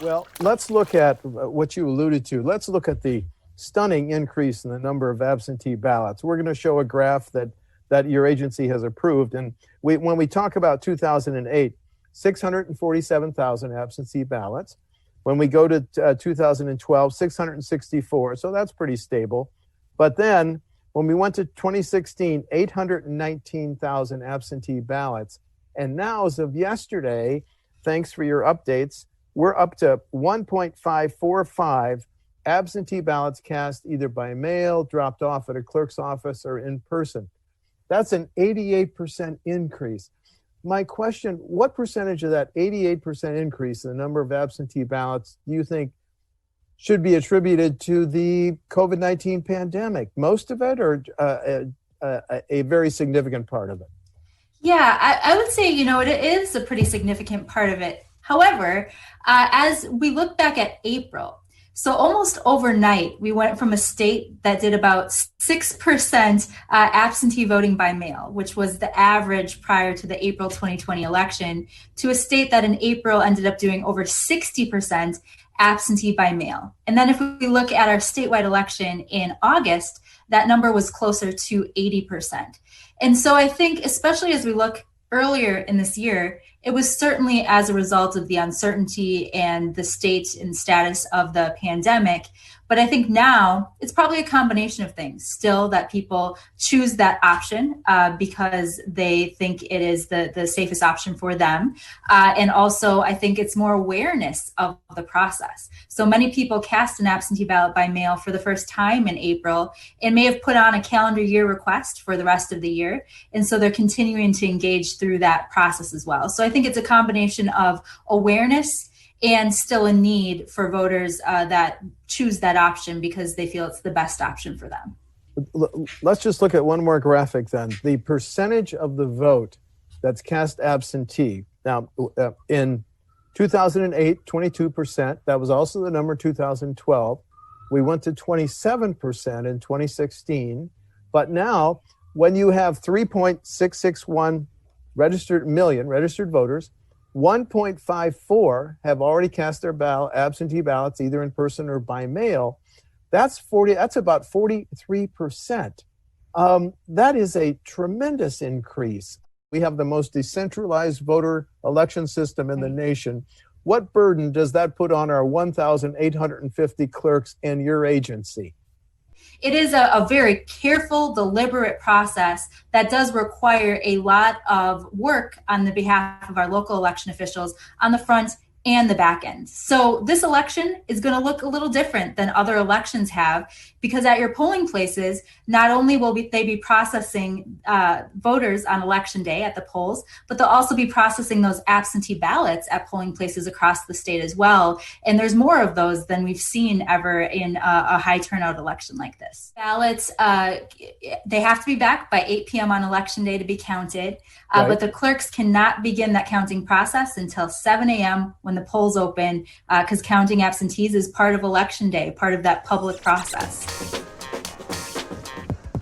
Well, let's look at what you alluded to. Let's look at the stunning increase in the number of absentee ballots. We're going to show a graph that your agency has approved. And when we talk about 2008, 647,000 absentee ballots. When we go to 2012, 664. So that's pretty stable. But then when we went to 2016, 819,000 absentee ballots. And now, as of yesterday, thanks for your updates, we're up to 1.545 absentee ballots cast either by mail, dropped off at a clerk's office, or in person. That's an 88% increase. My question, what percentage of that 88% increase in the number of absentee ballots do you think should be attributed to the COVID-19 pandemic? Most of it, or a very significant part of it? Yeah, I would say, it is a pretty significant part of it. However, as we look back at April, so almost overnight, we went from a state that did about 6% absentee voting by mail, which was the average prior to the April 2020 election, to a state that in April ended up doing over 60% absentee by mail. And then if we look at our statewide election in August, that number was closer to 80%. And so I think, especially as we look earlier in this year, it was certainly as a result of the uncertainty and the state and status of the pandemic. But I think now it's probably a combination of things still that people choose that option because they think it is the safest option for them. And also, I think it's more awareness of the process. So many people cast an absentee ballot by mail for the first time in April and may have put on a calendar year request for the rest of the year. And so they're continuing to engage through that process as well. So I think it's a combination of awareness and still a need for voters that choose that option because they feel it's the best option for them. Let's just look at one more graphic then. The percentage of the vote that's cast absentee. Now, in 2008, 22%. That was also the number in 2012. We went to 27% in 2016. But now, when you have 3.661 million registered voters, 1.54 have already cast their absentee ballots either in person or by mail. That's about 43%. That is a tremendous increase. We have the most decentralized voter election system in the nation. What burden does that put on our 1,850 clerks and your agency? It is a very careful, deliberate process that does require a lot of work on the behalf of our local election officials on the front and the back end. So this election is going to look a little different than other elections have, because at your polling places, not only will they be processing voters on election day at the polls, but they'll also be processing those absentee ballots at polling places across the state as well. And there's more of those than we've seen ever in a high turnout election like this. Ballots, they have to be back by 8 p.m. on election day to be counted, right. But the clerks cannot begin that counting process until 7 a.m. when the polls open, because counting absentees is part of election day, part of that public process.